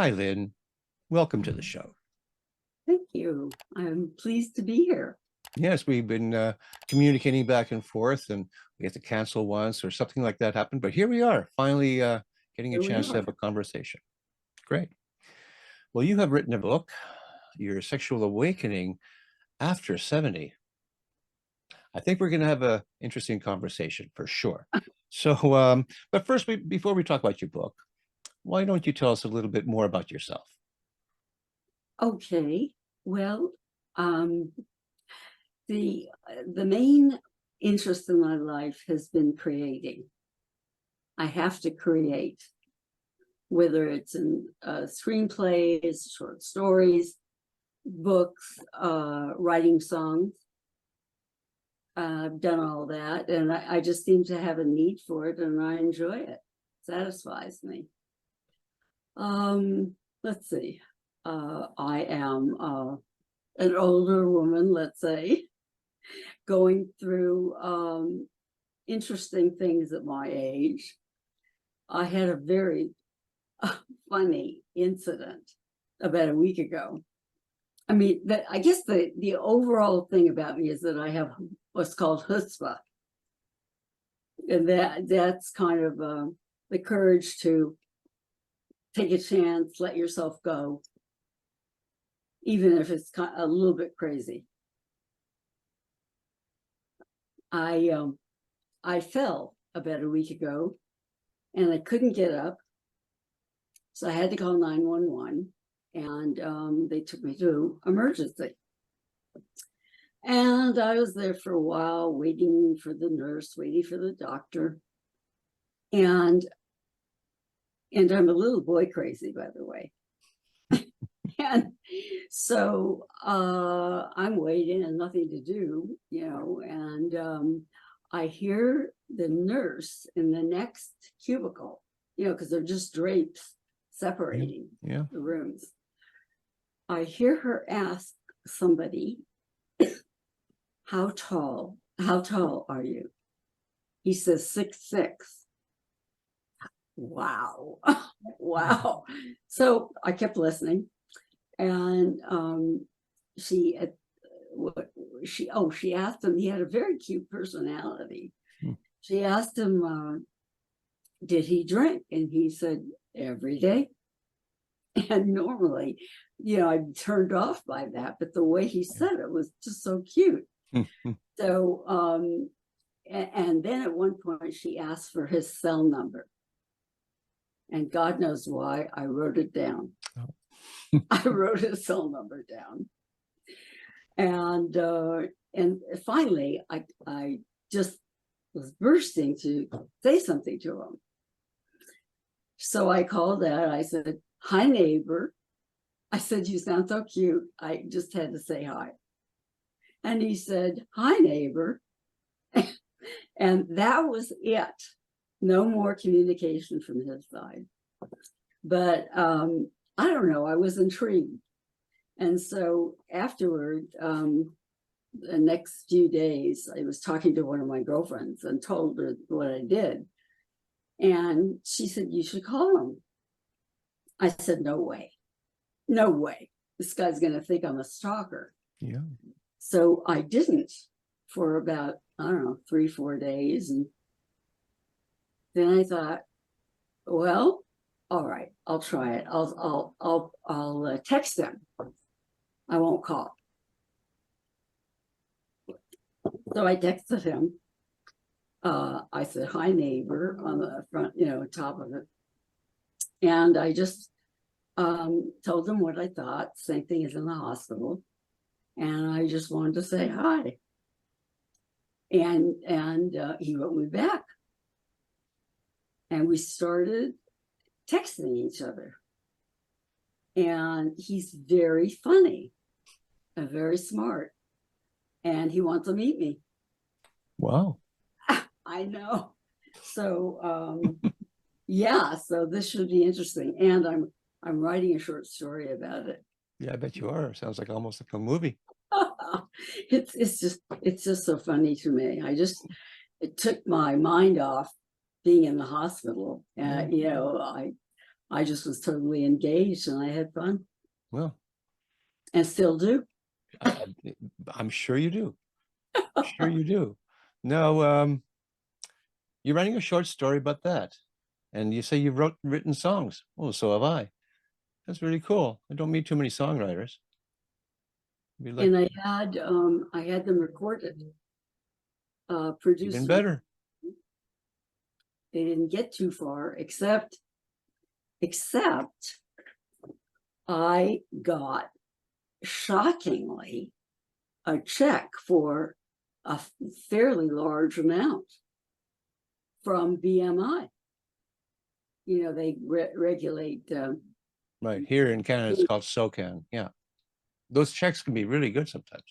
Hi, Lynn. Welcome to the show. Thank you. I'm pleased to be here. Yes, we've been communicating back and forth, and we had to cancel once or something like that happened. But here we are, finally getting a Here we chance to are. have a conversation. Great. Well, you have written a book, Your Sexual Awakening After 70. I think we're going to have an interesting conversation for sure. So, but first, before we talk about your book, why don't you tell us a little bit more about yourself? Okay. Well, um, the main interest in my life has been creating. I have to create, whether it's in screenplays, short stories, books, writing songs. I've done all that, and I just seem to have a need for it, and I enjoy it. Satisfies me. Let's see. I am an older woman, let's say, going through interesting things at my age. I had a very funny incident about a week ago. I mean, I guess the overall thing about me is that I have what's called chutzpah. And that's kind of the courage to take a chance, let yourself go, even if it's kind of a little bit crazy. I fell about a week ago and I couldn't get up. So I had to call 911 and they took me to emergency. And I was there for a while, waiting for the nurse, waiting for the doctor. And I'm a little boy crazy, by the way. And so I'm waiting and nothing to do, and I hear the nurse in the next cubicle, because they're just drapes separating the rooms. I hear her ask somebody, how tall are you? He says 6'6". Wow. Wow. So I kept listening, and she asked him, he had a very cute personality. She asked him, did he drink? And he said, every day. And normally, I'm turned off by that, but the way he said it was just so cute. So, and then at one point she asked for his cell number. And God knows why, I wrote it down. I wrote his cell number down. And finally, I just was bursting to say something to him. So I called out, I said, hi, neighbor. I said, you sound so cute. I just had to say hi. And he said, hi, neighbor. And that was it. No more communication from his side. But I don't know, I was intrigued. And so afterward, the next few days, I was talking to one of my girlfriends and told her what I did. And she said, you should call him. I said, no way. No way. This guy's going to think I'm a stalker. Yeah. So I didn't for about, I don't know, 3-4 days. And then I thought, well, all right, I'll try it. I'll text him. I won't call. So I texted him. I said, hi, neighbor, on the front, top of it. And I just told him what I thought, same thing as in the hospital. And I just wanted to say hi. And he wrote me back. And we started texting each other. And he's very funny and very smart. And he wants to meet me. Wow. I know. So yeah, so this should be interesting. And I'm writing a short story about it. Yeah, I bet you are. Sounds like almost like a movie. It's just so funny to me. It took my mind off being in the hospital. And I just was totally engaged and I had fun Well, and still do. I, I'm sure you do. Sure you do. No, you're writing a short story about that. And you say you've written songs. Well, so have I. That's really cool. I don't meet too many songwriters. Be like, And I had them recorded, produced. even better. They didn't get too far, except I got, shockingly, a check for a fairly large amount from BMI. You know, they regulate. Right. Here in Canada, it's called SOCAN. Yeah. Those checks can be really good sometimes.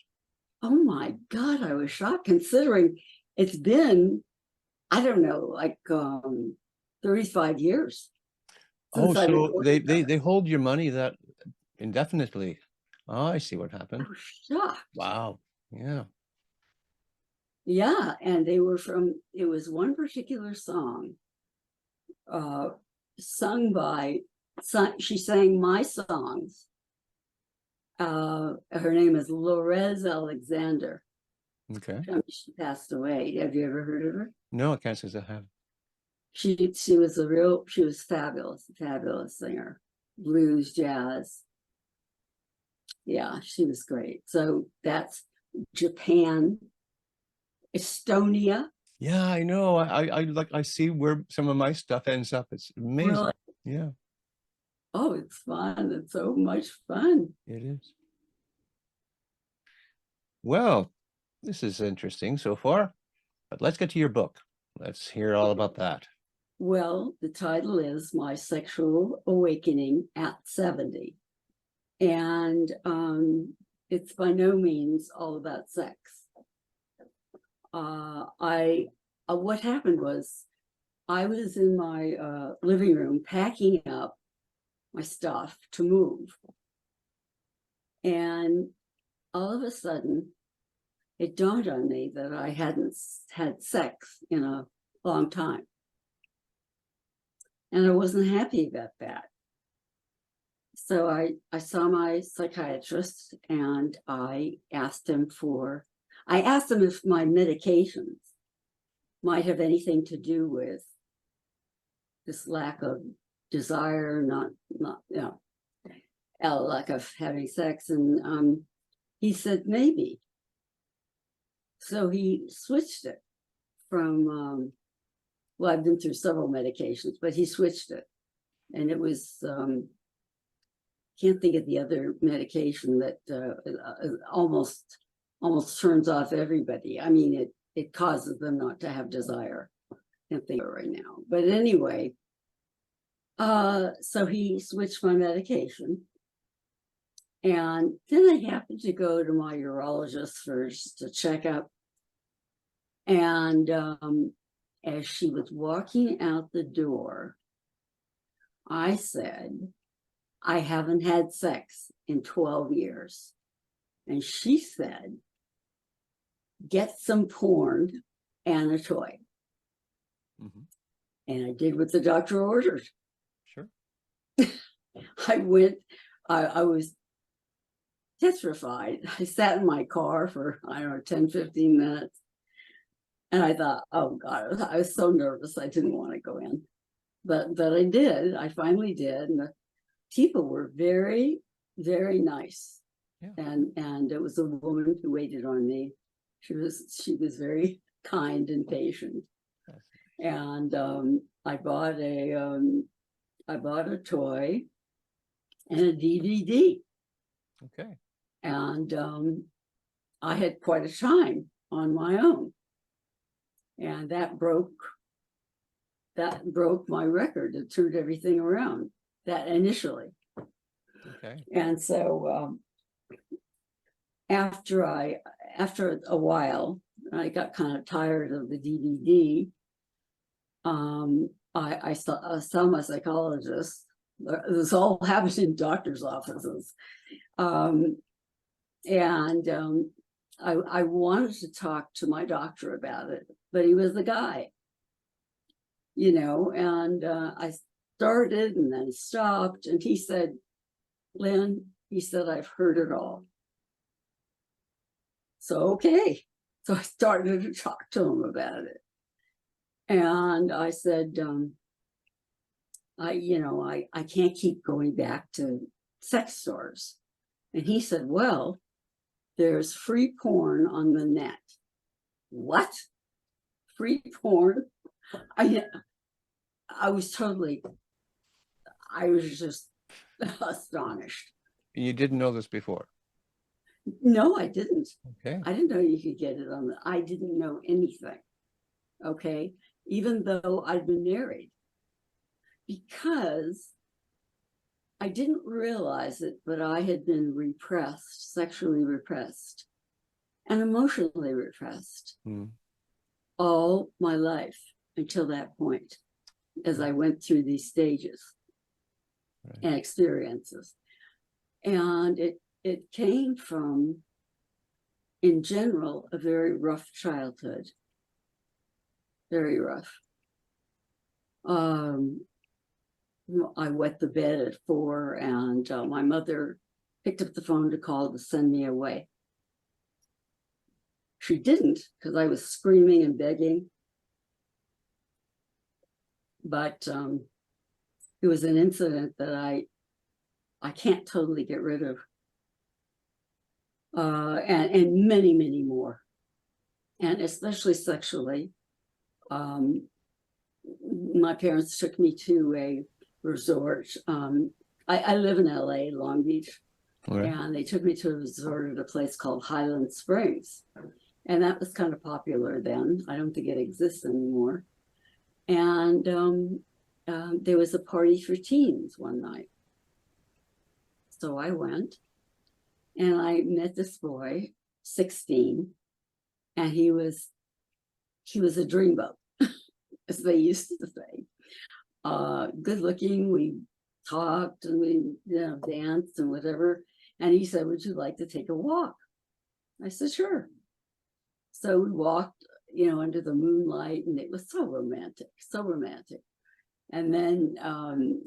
Oh my God, I was shocked considering it's been, I don't know, like 35 years. Oh, Since I so recorded that. they hold your money that indefinitely. Oh, I see what happened. I was shocked. Wow. Yeah. Yeah, and they were it was one particular song sung by, she sang my songs. Her name is Lorez Alexander. Okay. She passed away. Have you ever heard of her? No, I can't say I have. She was fabulous singer, blues, jazz. Yeah, she was great. So that's Japan, Estonia. Yeah, I know. I see where some of my stuff ends up. It's amazing. Really? Yeah, Oh, it's fun. It's so much fun. it is. Well, this is interesting so far, but let's get to your book. Let's hear all about that. Well, the title is My Sexual Awakening at 70. And it's by no means all about sex. What happened was I was in my living room packing up my stuff to move. And all of a sudden, it dawned on me that I hadn't had sex in a long time. And I wasn't happy about that. So I saw my psychiatrist and I asked him if my medications might have anything to do with this lack of desire, lack of having sex. And he said, maybe. So he switched it from, well, I've been through several medications, but he switched it. And it was, can't think of the other medication that almost turns off everybody. I mean, it causes them not to have desire. Can't think of it right now. But anyway, so he switched my medication. And then I happened to go to my urologist first to check up. And as she was walking out the door, I said, I haven't had sex in 12 years. And she said, get some porn and a toy. Mm-hmm. And I did what the doctor ordered. Sure. I went, I was petrified. I sat in my car for, I don't know, 10, 15 minutes. And I thought, oh God, I was so nervous. I didn't want to go in. But I did. I finally did. And the people were very, very nice. Yeah. And it was a woman who waited on me. She was very kind and patient. And I bought a toy and a DVD. Okay. And I had quite a time on my own. And that broke my record. It turned everything around, that initially. Okay. And so after a while, I got kind of tired of the DVD. I saw my psychologist. This all happened in doctor's offices. I wanted to talk to my doctor about it, but he was the guy, and I started and then stopped. And he said, Lynn, he said, I've heard it all. So, okay. So I started to talk to him about it. And I said, I can't keep going back to sex stores. And he said, well, there's free porn on the net. What? Free porn? I was just astonished. You didn't know this before? No, I didn't. Okay. I didn't know you could get it on the, I didn't know anything. Okay. Even though I'd been married. Because I didn't realize it, but I had been repressed, sexually repressed, and emotionally repressed all my life until that point, as I went through these stages and experiences. And it came from, in general, a very rough childhood. Very rough. I wet the bed at 4, and my mother picked up the phone to call to send me away. She didn't, because I was screaming and begging. But it was an incident that I can't totally get rid of. And many, many more. And especially sexually. My parents took me to a resort. I live in LA, Long Beach, and they took me to a resort at a place called Highland Springs. And that was kind of popular then. I don't think it exists anymore. And there was a party for teens one night. So I went and I met this boy, 16, and he was a dreamboat, as they used to say. Good looking. We talked and we danced and whatever. And he said, would you like to take a walk? I said, sure. So we walked, under the moonlight, and it was so romantic, so romantic. And then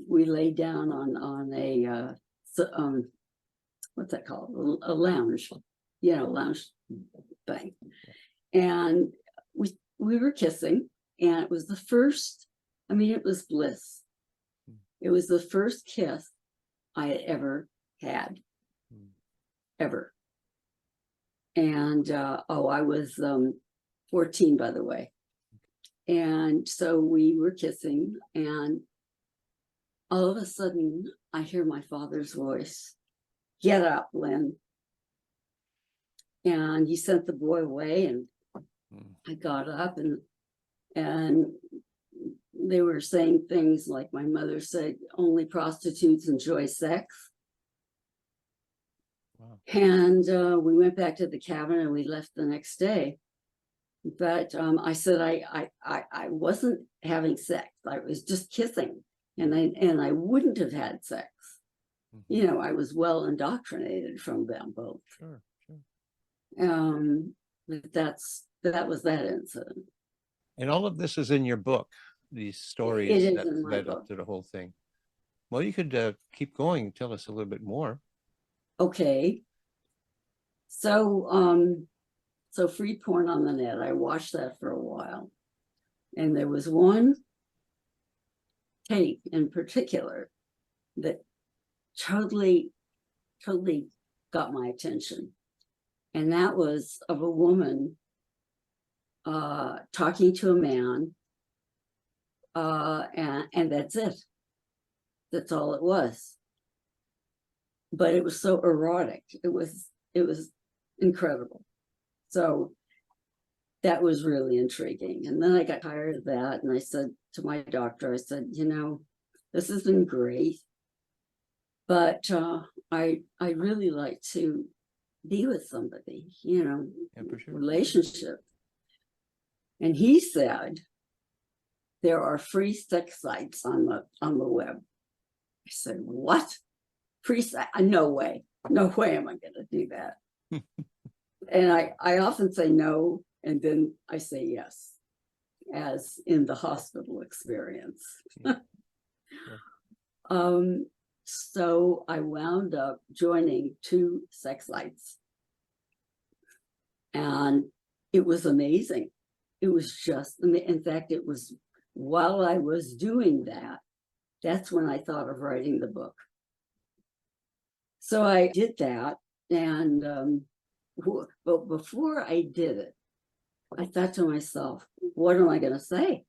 we laid down on a, what's that called? A lounge, lounge thing. And we were kissing, and it was the first, it was bliss. It was the first kiss I had ever had, ever. And, I was 14, by the way. And so we were kissing, and all of a sudden I hear my father's voice, get up, Lynn. And he sent the boy away, and I got up, and they were saying things like my mother said, only prostitutes enjoy sex. Wow. And we went back to the cabin and we left the next day. But I said I wasn't having sex. I was just kissing, and I wouldn't have had sex. I was well indoctrinated from them both. Sure. But that was that incident. And all of this is in your book, these stories that led up to the whole thing. Well, you could keep going and tell us a little bit more. Okay. So free porn on the net, I watched that for a while. And there was one tape in particular that totally got my attention. And that was of a woman talking to a man, and that's it. That's all it was. But it was so erotic. It was incredible. So that was really intriguing. And then I got tired of that, and I said to my doctor, I said, this has been great, but I really like to be with somebody, Yeah, for sure. relationship. And he said, there are free sex sites on the web. I said, what? Free sex? No way. No way am I going to do that. And I often say no, and then I say yes, as in the hospital experience. So I wound up joining 2 sex sites. And it was amazing. It was just, in fact, it was while I was doing that, that's when I thought of writing the book. So I did that. And but before I did it, I thought to myself, what am I going to say?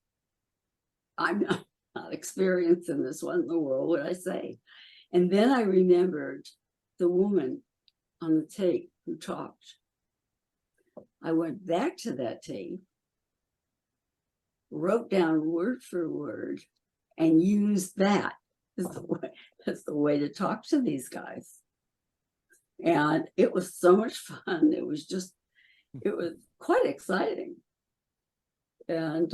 I'm not experienced in this. What in the world would I say? And then I remembered the woman on the tape who talked. I went back to that tape, wrote down word for word, and used that as the way to talk to these guys. And it was so much fun. It was quite exciting. And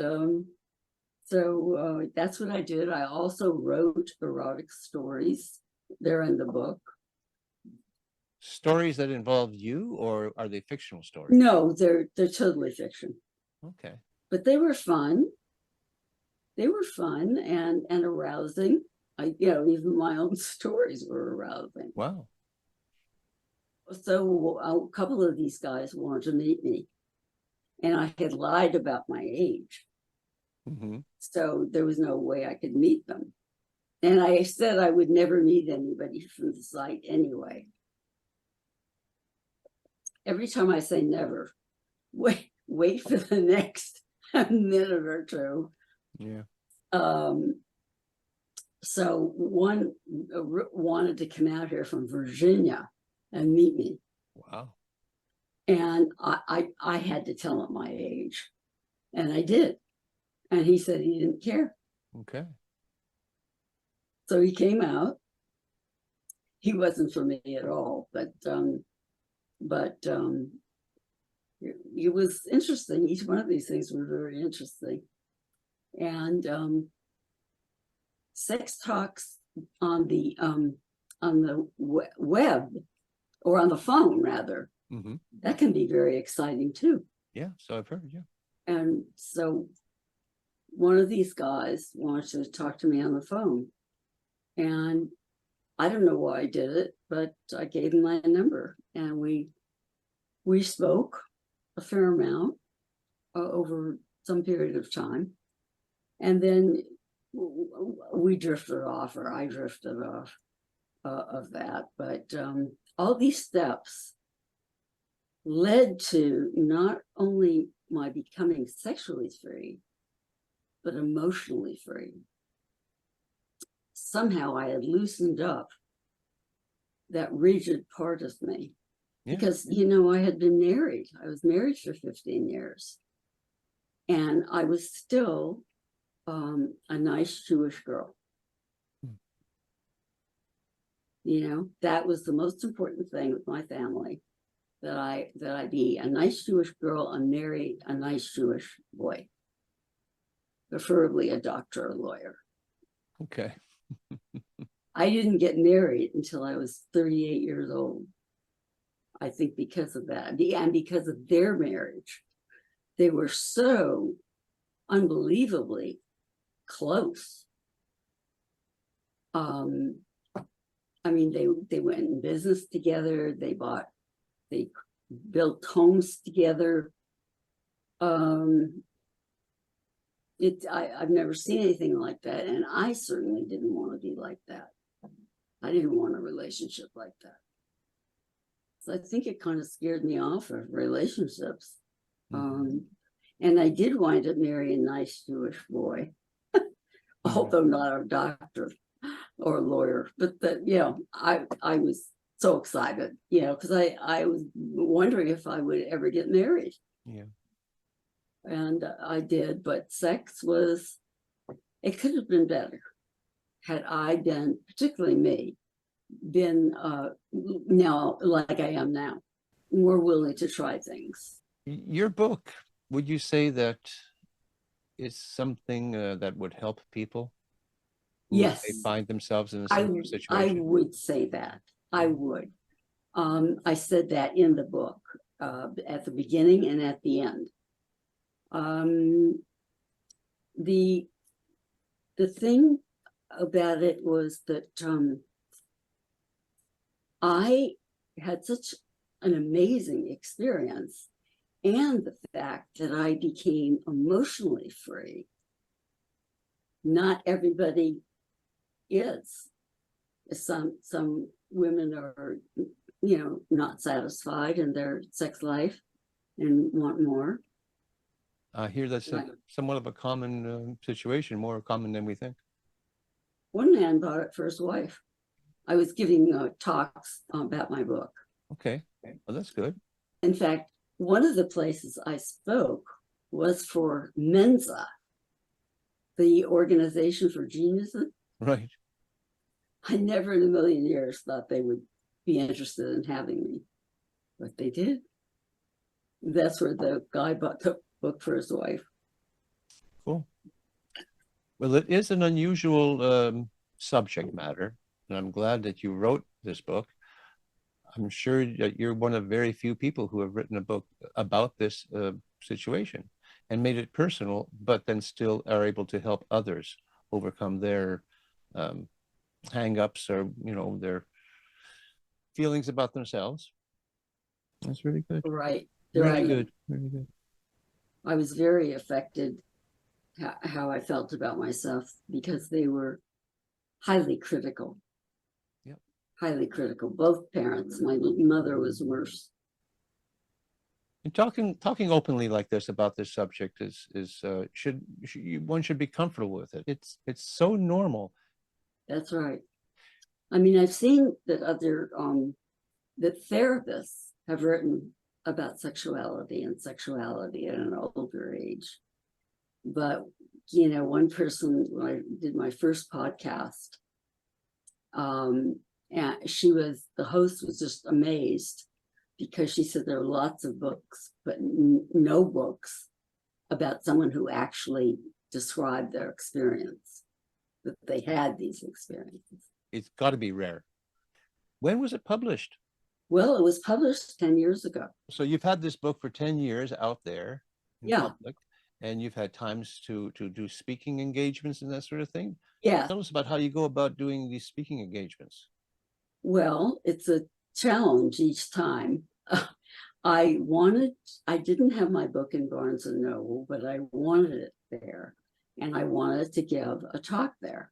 so that's what I did. I also wrote erotic stories. They're in the book. Stories that involve you, or are they fictional stories? No, they're totally fiction. Okay. But they were fun. They were fun and arousing. Even my own stories were arousing. Wow. So a couple of these guys wanted to meet me, and I had lied about my age. Mm-hmm. So there was no way I could meet them. And I said I would never meet anybody from the site anyway. Every time I say never, wait for the next minute or two. Yeah. So one wanted to come out here from Virginia and meet me. Wow. And I had to tell him my age. And I did. And he said he didn't care. Okay. So he came out. He wasn't for me at all, but it was interesting. Each one of these things were very interesting. And sex talks on the web, or on the phone rather, Mm-hmm. that can be very exciting too. Yeah, so I've heard. Yeah. And so one of these guys wanted to talk to me on the phone, and I don't know why I did it, but I gave him my number, and we spoke a fair amount over some period of time. And then we drifted off, or I drifted off of that. But all these steps led to not only my becoming sexually free, but emotionally free. Somehow I had loosened up that rigid part of me. Yeah. Because, I had been married. I was married for 15 years. And I was still a nice Jewish girl. That was the most important thing with my family, that I be a nice Jewish girl and marry a nice Jewish boy, preferably a doctor or lawyer. Okay. I didn't get married until I was 38 years old. I think because of that, and because of their marriage. They were so unbelievably close. They went in business together. They built homes together. I've never seen anything like that, and I certainly didn't want to be like that. I didn't want a relationship like that. So I think it kind of scared me off of relationships. Mm-hmm. And I did wind up marrying a nice Jewish boy, although not a doctor or a lawyer. But I was so excited, because I was wondering if I would ever get married. Yeah. And I did, but sex it could have been better had I been, particularly me, been now like I am now, more willing to try things. Your book, would you say that it's something that would help people who Yes, may find themselves in a similar situation? I would say that. I would. I said that in the book at the beginning and at the end. The thing about it was that I had such an amazing experience, and the fact that I became emotionally free. Not everybody is. Some women are, not satisfied in their sex life and want more. I hear that's somewhat of a common situation, more common than we think. One man bought it for his wife. I was giving talks about my book. Okay, well, that's good. In fact, one of the places I spoke was for Mensa, the organization for geniuses. Right. I never in a million years thought they would be interested in having me, but they did. That's where the guy bought the book for his wife. Cool. Well, it is an unusual subject matter, and I'm glad that you wrote this book. I'm sure that you're one of very few people who have written a book about this situation and made it personal, but then still are able to help others overcome their hang-ups or, their feelings about themselves. That's really good. Right. Really good. Really good. I was very affected how I felt about myself because they were highly critical. Yep. Highly critical. Both parents. My mother was worse. And talking openly like this about this subject one should be comfortable with it. It's so normal. That's right. I mean, I've seen that that therapists have written about sexuality at an older age. But, one person, when I did my first podcast, and the host was just amazed because she said there are lots of books, but no books about someone who actually described their experience, that they had these experiences. It's got to be rare. When was it published? Well, it was published 10 years ago. So you've had this book for 10 years out there in public, and you've had times to do speaking engagements and that sort of thing. Yeah. Tell us about how you go about doing these speaking engagements. Well, it's a challenge each time. I didn't have my book in Barnes and Noble, but I wanted it there, and I wanted to give a talk there.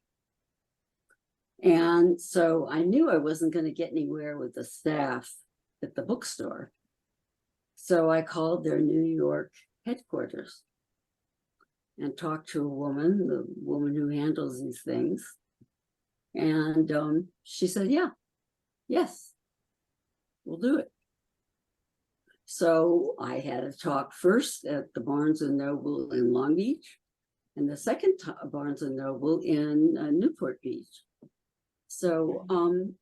And so I knew I wasn't going to get anywhere with the staff at the bookstore. So I called their New York headquarters and talked to the woman who handles these things. And she said, yes, we'll do it. So I had a talk first at the Barnes and Noble in Long Beach, and the second Barnes and Noble in Newport Beach. So, I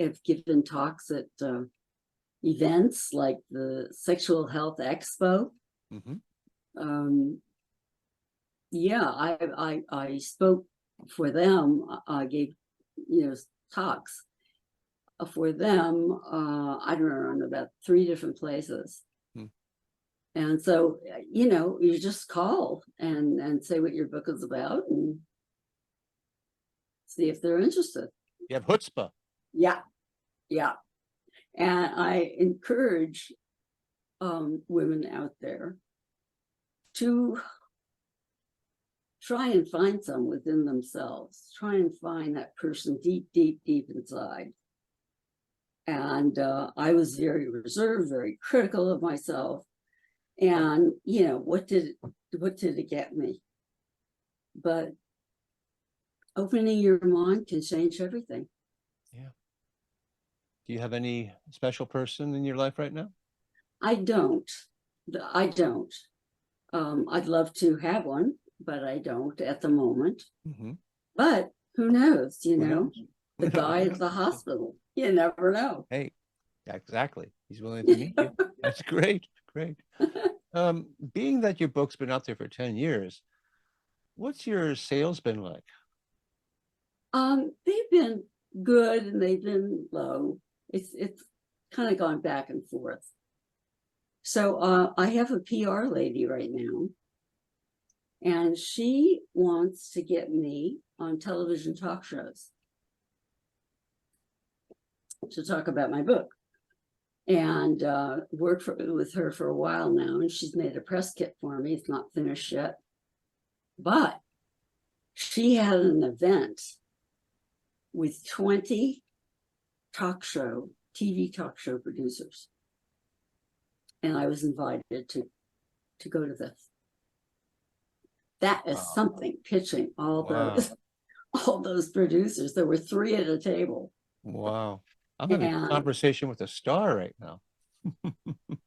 have given talks at events like the Sexual Health Expo. Mm-hmm. I spoke for them. I gave, talks for them. I don't know, about 3 different places. And so, you just call and say what your book is about and see if they're interested. You have chutzpah. Yeah. And I encourage women out there to try and find some within themselves. Try and find that person deep inside. And I was very reserved, very critical of myself. And, what did it get me? But opening your mind can change everything. Yeah. Do you have any special person in your life right now? I don't. I'd love to have one, but I don't at the moment. Mm-hmm. But who knows, the guy at the hospital, you never know. Hey, exactly. He's willing to meet you. That's great. Being that your book's been out there for 10 years, what's your sales been like? They've been good and they've been low. It's kind of gone back and forth. So I have a PR lady right now, And she wants to get me on television talk shows to talk about my book. And worked with her for a while now, and she's made a press kit for me. It's not finished yet, but she had an event with 20 TV talk show producers, and I was invited to go to this. That is something, pitching all those producers. There were 3 at a table. Wow. I'm having a conversation with a star right now.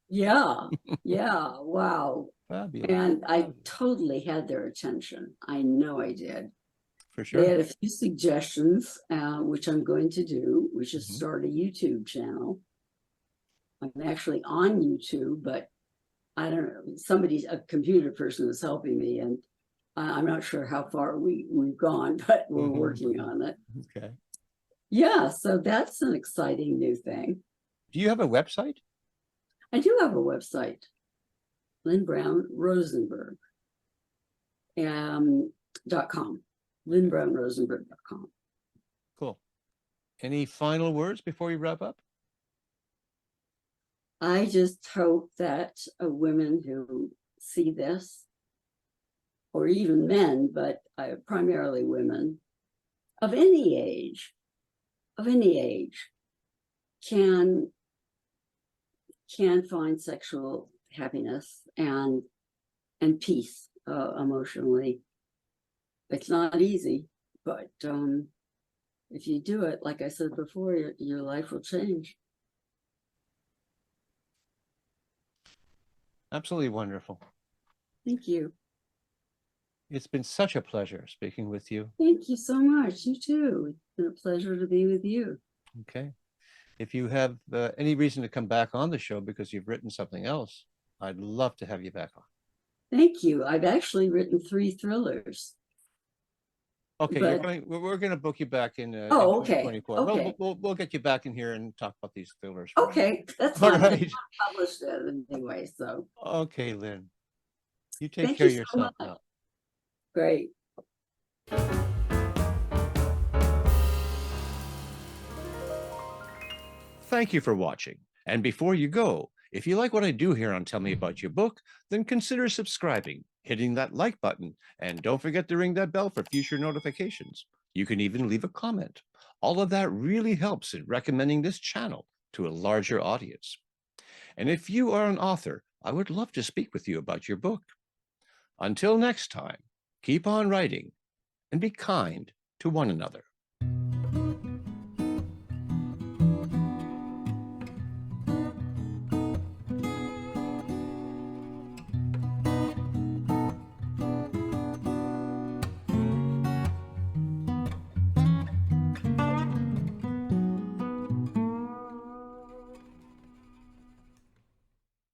Yeah, wow. Fabulous. And I totally had their attention. I know I did. For sure. They had a few suggestions, which I'm going to do, which is start a YouTube channel. I'm actually on YouTube, but I don't know, a computer person is helping me, and I'm not sure how far we've gone, but we're working on it. Okay. Yeah, so that's an exciting new thing. Do you have a website? I do have a website, Lynn Brown Rosenberg, .com, lynnbrownrosenberg.com. Cool. Any final words before we wrap up? I just hope that women who see this, or even men, but primarily women of any age, can find sexual happiness and peace emotionally. It's not easy, but if you do it, like I said before, your life will change. Absolutely wonderful. Thank you. It's been such a pleasure speaking with you. Thank you so much. You too. It's been a pleasure to be with you. Okay. If you have any reason to come back on the show because you've written something else, I'd love to have you back on. Thank you. I've actually written 3 thrillers. Okay, but, we're going to book you back in okay. 2024. Okay. We'll get you back in here and talk about these thrillers. Okay, that's all fine. right. It's not published yet anyway, so. Okay, Lynn. You take Thank care you of so yourself much. now. Great. Thank you for watching. And before you go, if you like what I do here on Tell Me About Your Book, then consider subscribing, hitting that like button, and don't forget to ring that bell for future notifications. You can even leave a comment. All of that really helps in recommending this channel to a larger audience. And if you are an author, I would love to speak with you about your book. Until next time, keep on writing and be kind to one another.